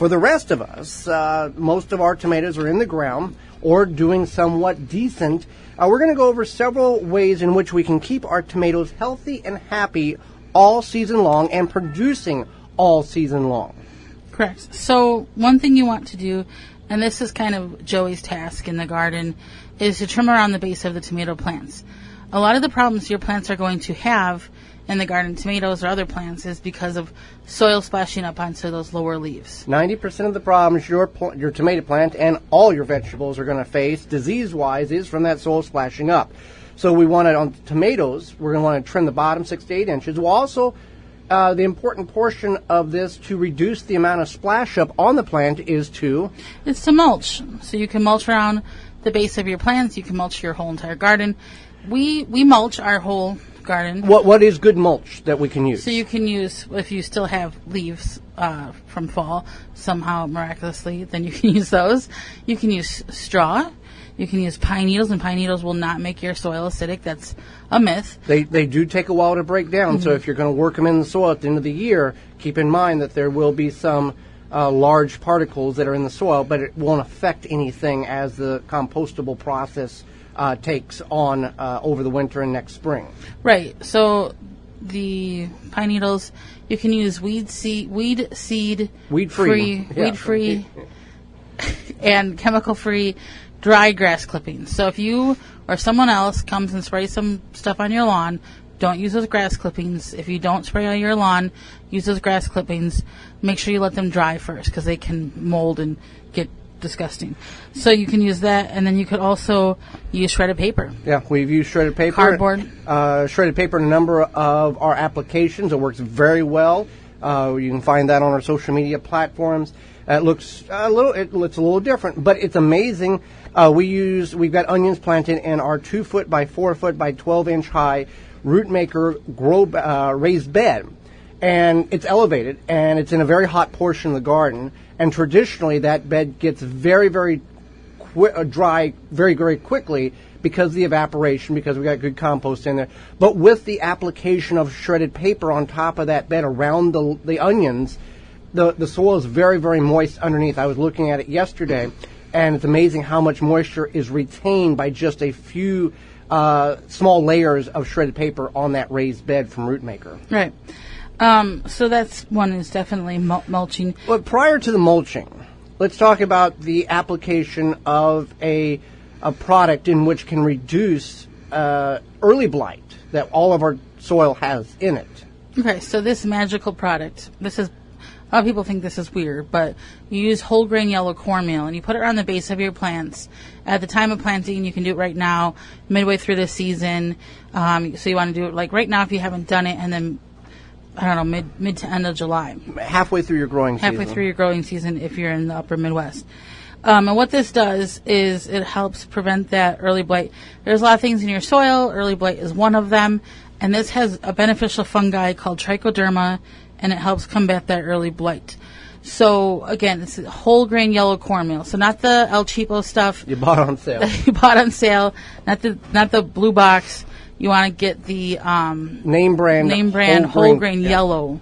For the rest of us, most of our tomatoes are in the ground or doing somewhat decent. We're going to go over several ways in which we can keep our tomatoes healthy and happy all season long and producing all season long. Correct. So one thing you want to do, and this is kind of Joey's task in the garden, is to trim around the base of the tomato plants. A lot of the problems your plants are going to have in the garden, tomatoes or other plants, is because of soil splashing up onto those lower leaves. 90% of the problems your tomato plant and all your vegetables are going to face disease-wise is from that soil splashing up. So we want it on tomatoes. We're going to want to trim the bottom 6 to 8 inches. We'll also, the important portion of this to reduce the amount of splash up on the plant is to? It's to mulch. So you can mulch around the base of your plants. You can mulch your whole entire garden. We mulch our whole garden. What is good mulch that we can use? So you can use, if you still have leaves from fall, somehow miraculously, then you can use those. You can use straw. You can use pine needles, and pine needles will not make your soil acidic. That's a myth. They do take a while to break down, so if you're going to work them in the soil at the end of the year, keep in mind that there will be some large particles that are in the soil, but it won't affect anything as the compostable process takes on over the winter and next spring. Right. So the pine needles, you can use weed-free, and chemical-free dry grass clippings. So if you or someone else comes and sprays some stuff on your lawn, don't use those grass clippings. If you don't spray on your lawn, use those grass clippings. Make sure you let them dry first, because they can mold and get disgusting. So you can use that, and then you could also use shredded paper. Yeah, we've used shredded paper. Cardboard. Shredded paper in a number of our applications. It works very well. You can find that on our social media platforms. It looks a little different, but it's amazing. We've got onions planted in our 2 foot by 4 foot by 12 inch high root maker raised bed, and it's elevated, and it's in a very hot portion of the garden. And traditionally, that bed gets very, very dry very, very quickly because of the evaporation, because we got good compost in there. But with the application of shredded paper on top of that bed around the onions, the soil is very, very moist underneath. I was looking at it yesterday, and it's amazing how much moisture is retained by just a few small layers of shredded paper on that raised bed from Root Maker. Right. So that's one, is definitely mulching. But prior to the mulching, let's talk about the application of a product in which can reduce early blight that all of our soil has in it. Okay, so this magical product, a lot of people think this is weird, but you use whole grain yellow cornmeal, and you put it on the base of your plants. At the time of planting, you can do it right now, midway through the season. So you want to do it like right now if you haven't done it, and then, I don't know, mid to end of July. Halfway through your growing season. Halfway through your growing season if you're in the upper Midwest. And what this does is it helps prevent that early blight. There's a lot of things in your soil. Early blight is one of them. And this has a beneficial fungi called trichoderma, and it helps combat that early blight. So, again, it's whole grain yellow cornmeal. So not the El Cheapo stuff. You bought on sale. You bought on sale. Not the blue box. You want to get the name brand whole grain yellow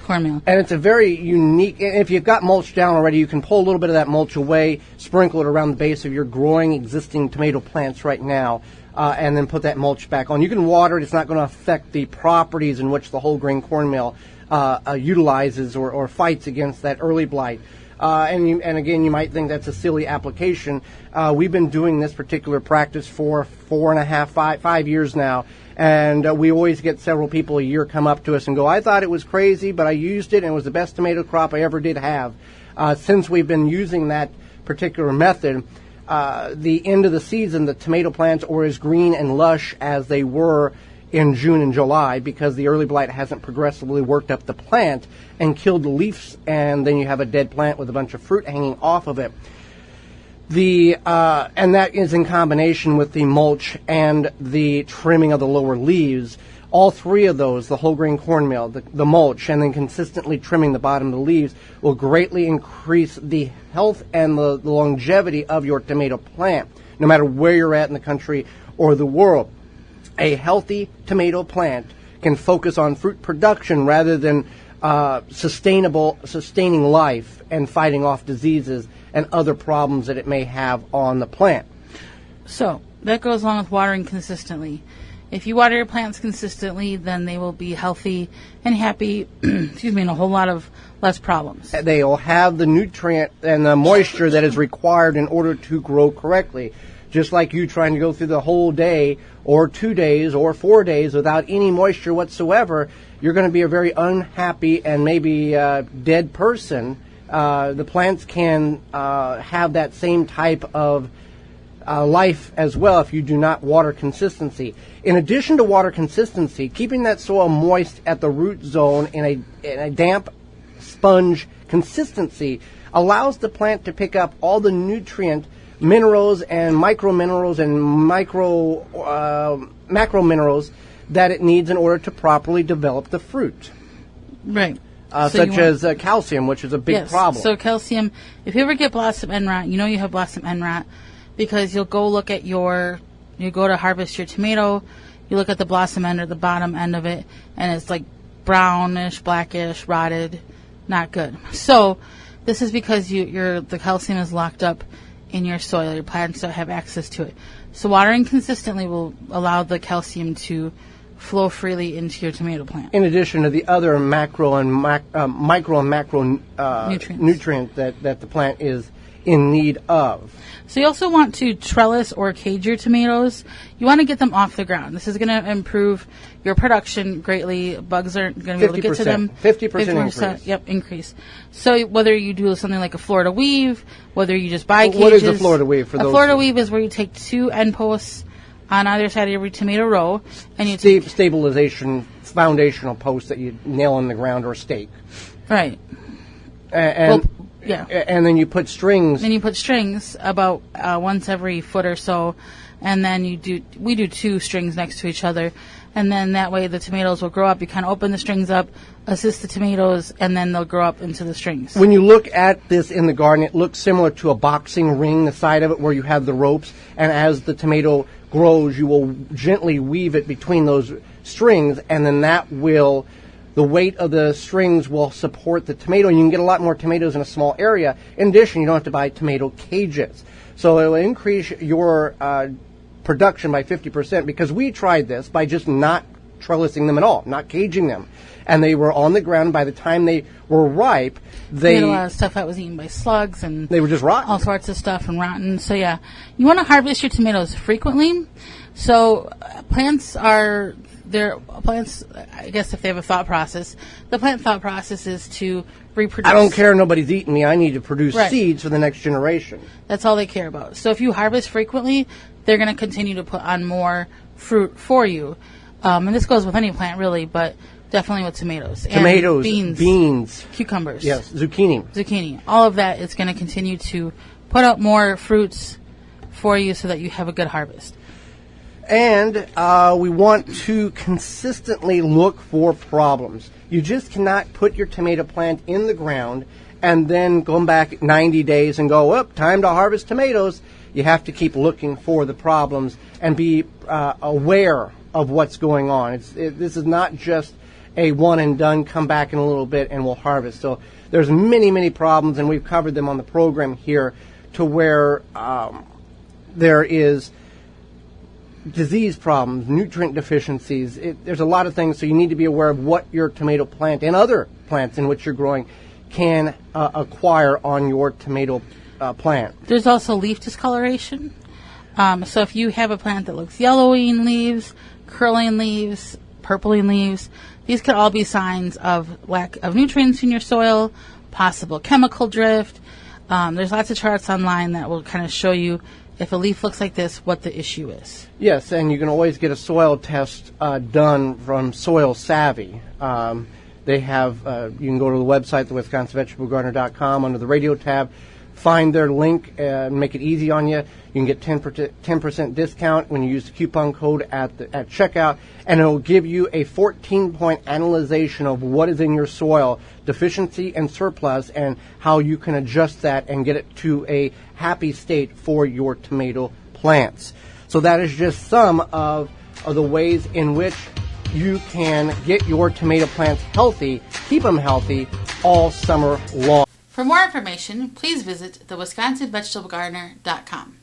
cornmeal. And it's a very unique, if you've got mulch down already, you can pull a little bit of that mulch away, sprinkle it around the base of your growing existing tomato plants right now, and then put that mulch back on. You can water it. It's not going to affect the properties in which the whole grain cornmeal utilizes or fights against that early blight. And again, you might think that's a silly application. We've been doing this particular practice for 5 years now, and we always get several people a year come up to us and go, I thought it was crazy, but I used it, and it was the best tomato crop I ever did have. Since we've been using that particular method, the end of the season, the tomato plants are as green and lush as they were in June and July, because the early blight hasn't progressively worked up the plant and killed the leaves, and then you have a dead plant with a bunch of fruit hanging off of it. And that is in combination with the mulch and the trimming of the lower leaves. All three of those, the whole grain cornmeal, the mulch, and then consistently trimming the bottom of the leaves, will greatly increase the health and the longevity of your tomato plant, no matter where you're at in the country or the world. A healthy tomato plant can focus on fruit production rather than sustaining life and fighting off diseases and other problems that it may have on the plant. So that goes along with watering consistently. If you water your plants consistently, then they will be healthy and happy, excuse me, and a whole lot of less problems. They will have the nutrient and the moisture that is required in order to grow correctly. Just like you trying to go through the whole day or 2 days or 4 days without any moisture whatsoever, you're going to be a very unhappy and maybe dead person. The plants can have that same type of life as well if you do not water consistency. In addition to water consistency, keeping that soil moist at the root zone in a damp sponge consistency allows the plant to pick up all the nutrient minerals and micro minerals and macro minerals that it needs in order to properly develop the fruit. Right. Such as calcium, which is a big problem. So calcium, if you ever get blossom end rot, you know you have blossom end rot because you'll go look at you go to harvest your tomato, you look at the blossom end or the bottom end of it, and it's like brownish, blackish, rotted, not good. So this is because the calcium is locked up in your soil. Your plants don't have access to it. So watering consistently will allow the calcium to flow freely into your tomato plant. In addition to the other macro and micro and macro nutrients that the plant is in need of. So you also want to trellis or cage your tomatoes. You want to get them off the ground. This is going to improve your production greatly. Bugs aren't going to be able to get to them. 50% increase. Yep, increase. So whether you do something like a Florida weave, whether you just buy cages. What is a Florida weave for those? A Florida weave is where you take 2 end posts on either side of every tomato row, and you stabilization foundational posts that you nail in the ground or stake. Right. And then you put strings. Then you put strings about once every foot or so, and then we do 2 strings next to each other, and then that way the tomatoes will grow up. You kind of open the strings up, assist the tomatoes, and then they'll grow up into the strings. When you look at this in the garden, it looks similar to a boxing ring, the side of it where you have the ropes, and as the tomato grows, you will gently weave it between those strings, and then the weight of the strings will support the tomato, and you can get a lot more tomatoes in a small area. In addition, you don't have to buy tomato cages. So it will increase your production by 50% because we tried this by just not trellising them at all, not caging them. And they were on the ground. By the time they were ripe, they had a lot of stuff that was eaten by slugs and they were just rotten. All sorts of stuff and rotten. So yeah, you want to harvest your tomatoes frequently. So plants, I guess if they have a thought process, the plant thought process is to reproduce. I don't care, nobody's eating me. I need to produce seeds for the next generation. That's all they care about. So if you harvest frequently, they're going to continue to put on more fruit for you. And this goes with any plant really, but definitely with tomatoes. Tomatoes, and beans, cucumbers. Yes, zucchini. All of that is going to continue to put out more fruits for you so that you have a good harvest. And we want to consistently look for problems. You just cannot put your tomato plant in the ground and then come back 90 days and go, time to harvest tomatoes. You have to keep looking for the problems and be aware of what's going on. This is not just a one and done, come back in a little bit and we'll harvest. So there's many, many problems, and we've covered them on the program here to where there is disease problems, nutrient deficiencies. There's a lot of things, so you need to be aware of what your tomato plant and other plants in which you're growing can acquire on your tomato plant. There's also leaf discoloration. So if you have a plant that looks yellowing leaves, curling leaves, purpling leaves, these could all be signs of lack of nutrients in your soil, possible chemical drift. There's lots of charts online that will kind of show you if a leaf looks like this, what the issue is. Yes, and you can always get a soil test done from Soil Savvy. They have, you can go to the website, thewisconsinvegetablegardener.com, under the radio tab, find their link and make it easy on you. You can get 10% discount when you use the coupon code at checkout, and it will give you a 14-point analysis of what is in your soil, deficiency and surplus, and how you can adjust that and get it to a happy state for your tomato plants. So that is just some of the ways in which you can get your tomato plants healthy keep them healthy all summer long. For more information, please visit thewisconsinvegetablegardener.com.